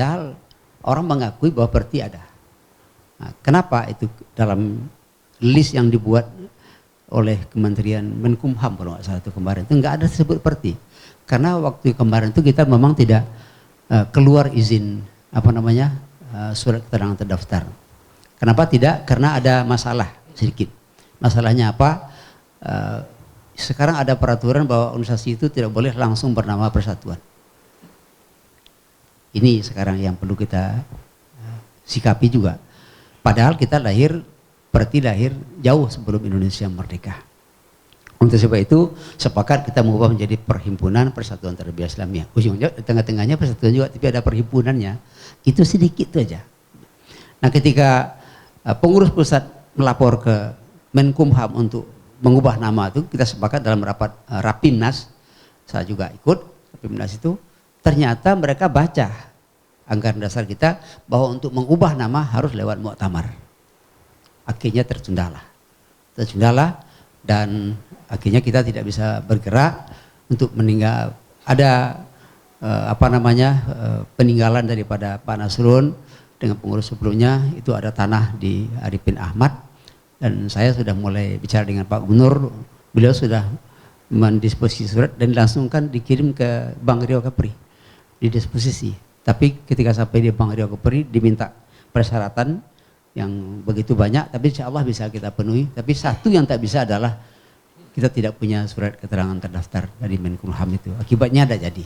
Padahal orang mengakui bahwa perti ada. Nah, kenapa itu dalam list yang dibuat oleh Kementerian Menkumham kalau nggak salah itu kemarin itu nggak ada disebut perti. Karena waktu kemarin itu kita memang tidak keluar izin surat keterangan terdaftar. Kenapa tidak? Karena ada masalah sedikit. Masalahnya apa? Sekarang ada peraturan bahwa organisasi itu tidak boleh langsung bernama persatuan. Ini sekarang yang perlu kita sikapi juga. Padahal kita perti lahir jauh sebelum Indonesia merdeka. Untuk sebab itu sepakat kita mengubah menjadi Perhimpunan Persatuan Tarbiyah Islamiyah. Ujungnya di tengah-tengahnya persatuan juga, tapi ada perhimpunannya. Itu sedikit saja. Nah, ketika pengurus pusat melapor ke Menkumham untuk mengubah nama itu, kita sepakat dalam rapat Rapimnas, saya juga ikut Rapimnas itu, ternyata mereka baca anggaran dasar kita bahwa untuk mengubah nama harus lewat muktamar. Akhirnya tertunda dan akhirnya kita tidak bisa bergerak untuk meninggal. Ada peninggalan daripada Pak Nasrun dengan pengurus sebelumnya, itu ada tanah di Arifin Ahmad, dan saya sudah mulai bicara dengan Pak Gubernur. Beliau sudah mendisposisi surat dan langsungkan dikirim ke Bank Riau Kepri didisposisi. Tapi ketika sampai di Bank Riau Kepri diminta persyaratan yang begitu banyak, tapi insya Allah bisa kita penuhi. Tapi satu yang tak bisa adalah kita tidak punya surat keterangan terdaftar dari Menkumham itu. Akibatnya ada jadi.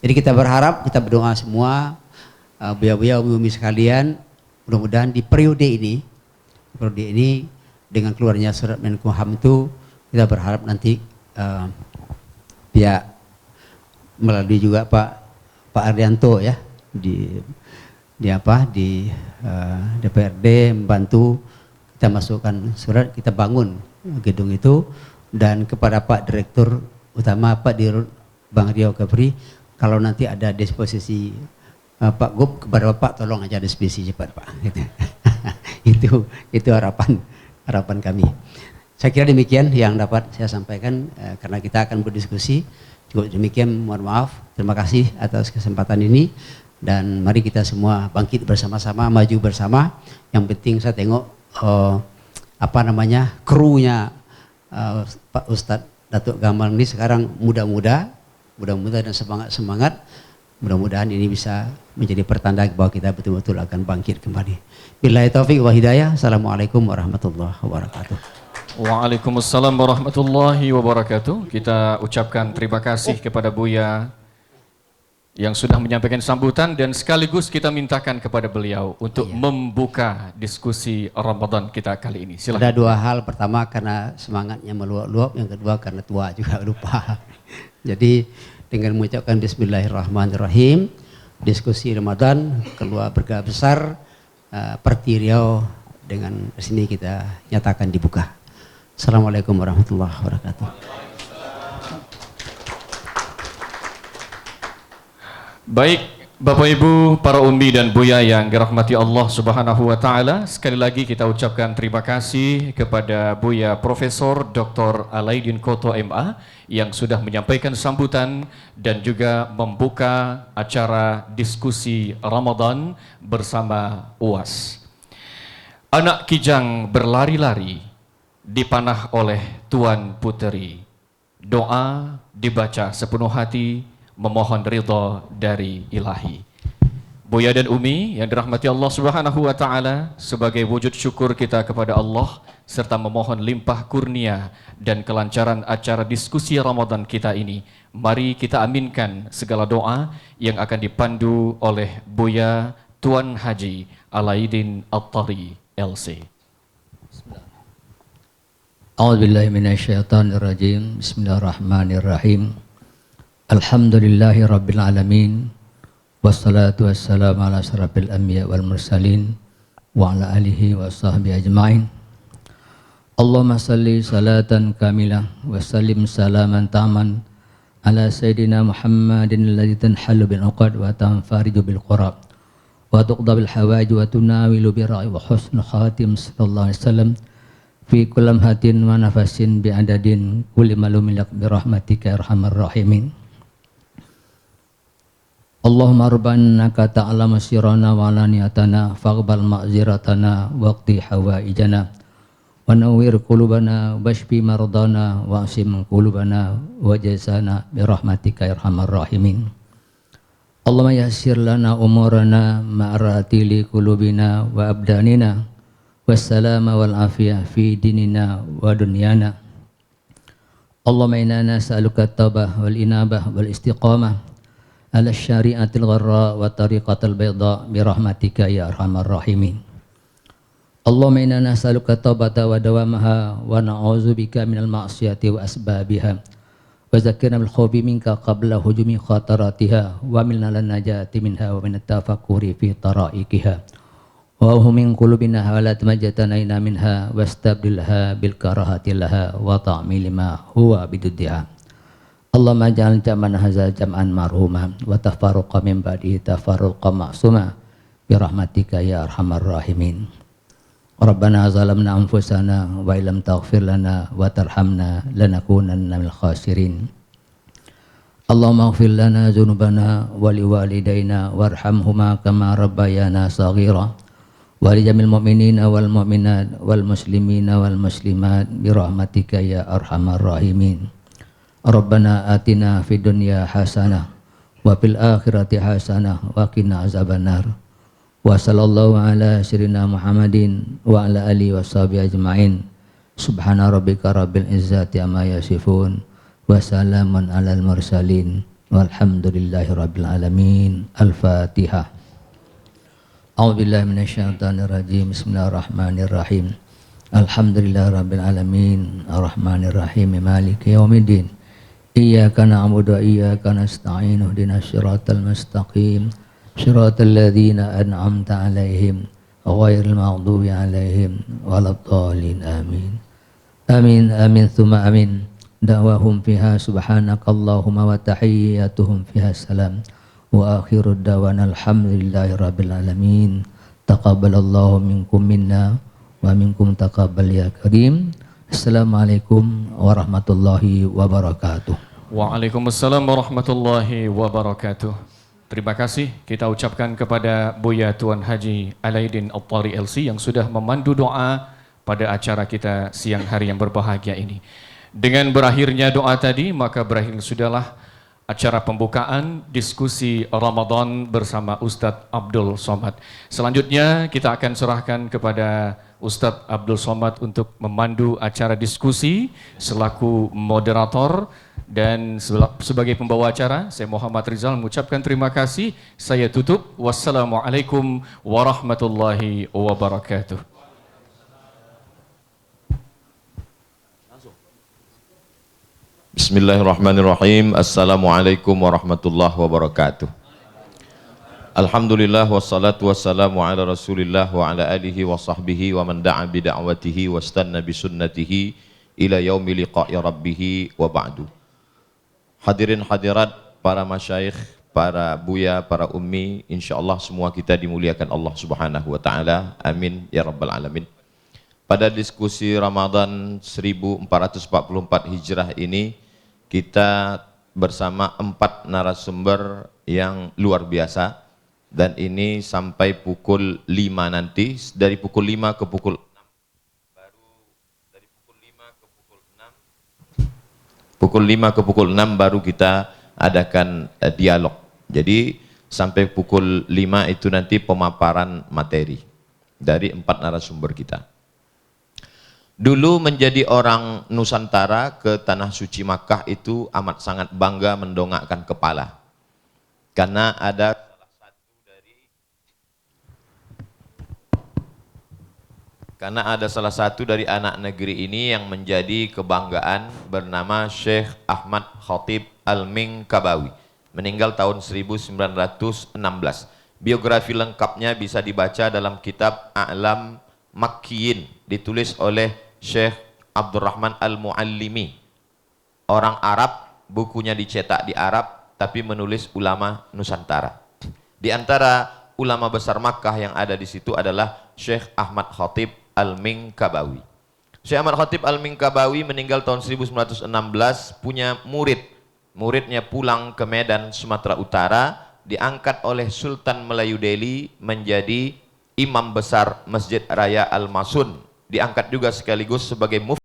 Jadi kita berharap, kita berdoa semua, buya-buya, umi-umi sekalian, mudah-mudahan di periode ini dengan keluarnya surat Menkumham itu, kita berharap nanti pihak melalui juga Pak Arianto ya di DPRD membantu kita masukkan surat, kita bangun gedung itu, dan kepada Pak Direktur Utama Pak Dirut Bank Riau Kepri, kalau nanti ada disposisi Pak Gub kepada Bapak, tolong aja disposisi cepat Pak. itu harapan kami. Saya kira demikian yang dapat saya sampaikan, karena kita akan berdiskusi. Cukup demikian, mohon maaf. Terima kasih atas kesempatan ini, dan mari kita semua bangkit bersama-sama, maju bersama. Yang penting saya tengok krunya Pak Ustadz Datuk Gamal ini sekarang muda-muda dan semangat. Mudah-mudahan ini bisa menjadi pertanda bahwa kita betul-betul akan bangkit kembali. Billahi taufiq wa hidayah. Assalamualaikum warahmatullahi wabarakatuh. Waalaikumsalam warahmatullahi wabarakatuh. Kita ucapkan terima kasih kepada Buya yang sudah menyampaikan sambutan, dan sekaligus kita mintakan kepada beliau untuk membuka diskusi Ramadan kita kali ini. Silakan. Ada dua hal. Pertama karena semangatnya meluap-luap, yang kedua karena tua juga lupa. Jadi dengan mengucapkan Bismillahirrahmanirrahim, diskusi Ramadan keluarga besar Perti Riau dengan sini kita nyatakan dibuka. Assalamualaikum warahmatullahi wabarakatuh. Baik, Bapak Ibu, para ummi dan buya yang dirahmati Allah Subhanahu wa taala, sekali lagi kita ucapkan terima kasih kepada Buya Profesor Dr. Alaidin Koto MA yang sudah menyampaikan sambutan dan juga membuka acara diskusi Ramadan bersama UAS. Anak kijang berlari-lari dipanah oleh Tuan Puteri. Doa dibaca sepenuh hati, memohon ridha dari Ilahi. Buya dan Umi yang dirahmati Allah Subhanahu wa taala, sebagai wujud syukur kita kepada Allah serta memohon limpah kurnia dan kelancaran acara diskusi Ramadan kita ini, mari kita aminkan segala doa yang akan dipandu oleh Buya Tuan Haji Alaidin At-Tari LC. A'udzubillahi minasyaitonirrajim. Bismillahirrahmanirrahim. Alhamdulillahi rabbil alamin. Wassalatu wassalamu ala asyrafil anbiya wal mursalin wa ala alihi wa sahbihi ajma'in. Allahumma salli salatan kamilah wa sallim salaman taman ala sayyidina Muhammadin alladzi tanhalu bil uqad wa tanfariju bil qurab wa tuqda bil hawaij wa tunawilu bi ra'i wa husnul khatim sallallahu alaihi wasallam fi kullam hatin wa nafasin bi adadin kulli malumin lak bi rahmatika arhamar rahimin. Allahumma rabbana ta'lamu sirrana wa alaniyatana faqbal ma'ziratana waqti hawaijana wa nawwir qulubana washfi mardana wa asim qulubana wa jazana bi rahmatika ya arhamar rahimin. Allahumma yassir lana umurana ma'arati li qulubina wa abdanina wassalama wal afiyah fi dinina wa dunyana. Allahumma inna nas'aluka at-taubah wal inabah wal istiqamah ala syari'atil gharra wa tariqatil bayda bi rahmatika ya arhamar rahimin. Allahumma inna nas'aluka taubata wa dawamaha wa na'udzubika minal ma'siyati wa asbabiha wa zakkirna bil khawfi minka qabla hujumi khataratiha wa milna lan najati minha wa minat tafakkuri fi taraikiha wa hum min qulubina halat majatanaina minha wastabdilha bil karahati laha wa ta'mil ma huwa biduddiha. Allahumma ja'al jam'an hadza jam'an marhuma wa tafarruqa min ba'dihi tafarruqa ma'suma bi rahmatika ya arhamar rahimin. Rabbana zalamna anfusana wa illam taghfir lana wa tarhamna lanakunanna minal khasirin. Allahumma ighfir lana dzunubana wa liwalidayna warhamhuma kama rabbayana shaghira wa li jamil mu'minina wal mu'minat wal muslimina wal muslimat bi rahmatika ya arhamar rahimin. Rabbana atina fid dunya hasanah wa fil akhirati hasanah wa qina azabannar. Wa sallallahu ala sayyidina Muhammadin wa ala alihi washabihi ajmain. Subhana rabbika rabbil izzati amma yasifun wa salamun alal mursalin walhamdulillahi rabbil alamin. Al-Fatihah. A'udzubillahi minasyaitonir rajim. Bismillahirrahmanirrahim. Alhamdulillahi rabbil alamin. Arrahmanir rahim. Maliki yaumiddin. Iyyaka na'budu wa iyyaka nasta'in ihdinas siratal mustaqim siratal ladzina an'amta 'alaihim ghairil maghdubi 'alaihim waladdallin amin. Amin amin tsumma amin. Da'wahum fiha subhanakallahumma wa tahiyyatuhum fiha salam wa akhirud da'wana alhamdulillahi rabbil alamin. Taqabbalallahu minkum minna wa minkum taqabbal ya karim. Assalamualaikum warahmatullahi wabarakatuh. Waalaikumsalam warahmatullahi wabarakatuh. Terima kasih kita ucapkan kepada Buya Tuan Haji Alaidin At-Thari LC yang sudah memandu doa pada acara kita siang hari yang berbahagia ini. Dengan berakhirnya doa tadi, maka berakhir sudahlah acara pembukaan diskusi Ramadan bersama Ustadz Abdul Somad. Selanjutnya kita akan serahkan kepada Ustadz Abdul Somad untuk memandu acara diskusi selaku moderator. Dan sebagai pembawa acara, saya Muhammad Rizal mengucapkan terima kasih. Saya tutup. Wassalamualaikum warahmatullahi wabarakatuh. Bismillahirrahmanirrahim. Assalamualaikum warahmatullahi wabarakatuh. Alhamdulillah wassalatu wassalamu ala Rasulillah wa ala alihi wa sahbihi wa man da'a bi da'watihi wastanna bi sunnatihi ila yaumi liqa'i rabbih wa ba'du. Hadirin hadirat, para masyayikh, para buya, para ummi, insyaallah semua kita dimuliakan Allah Subhanahu wa taala. Amin ya rabbal alamin. Pada diskusi Ramadan 1444 Hijrah ini kita bersama 4 narasumber yang luar biasa, dan ini sampai pukul 5 nanti, dari pukul 5 ke pukul 6 pukul 5 ke pukul 6 baru kita adakan dialog. Jadi sampai pukul 5 itu nanti pemaparan materi dari 4 narasumber kita. Dulu menjadi orang Nusantara ke Tanah Suci Makkah itu amat sangat bangga mendongakkan kepala. Karena ada salah satu dari anak negeri ini yang menjadi kebanggaan, bernama Syekh Ahmad Khatib Al-Minkabawi, meninggal tahun 1916. Biografi lengkapnya bisa dibaca dalam kitab A'lam Makkiyin, ditulis oleh Syekh Abdurrahman Al-Muallimi, orang Arab, bukunya dicetak di Arab tapi menulis ulama Nusantara. Di antara ulama besar Makkah yang ada di situ adalah Syekh Ahmad Khatib Al-Minkabawi. Syekh Ahmad Khatib Al-Minkabawi meninggal tahun 1916, punya muridnya pulang ke Medan, Sumatera Utara, diangkat oleh Sultan Melayu Delhi menjadi imam besar Masjid Raya Al-Masun, diangkat juga sekaligus sebagai mufti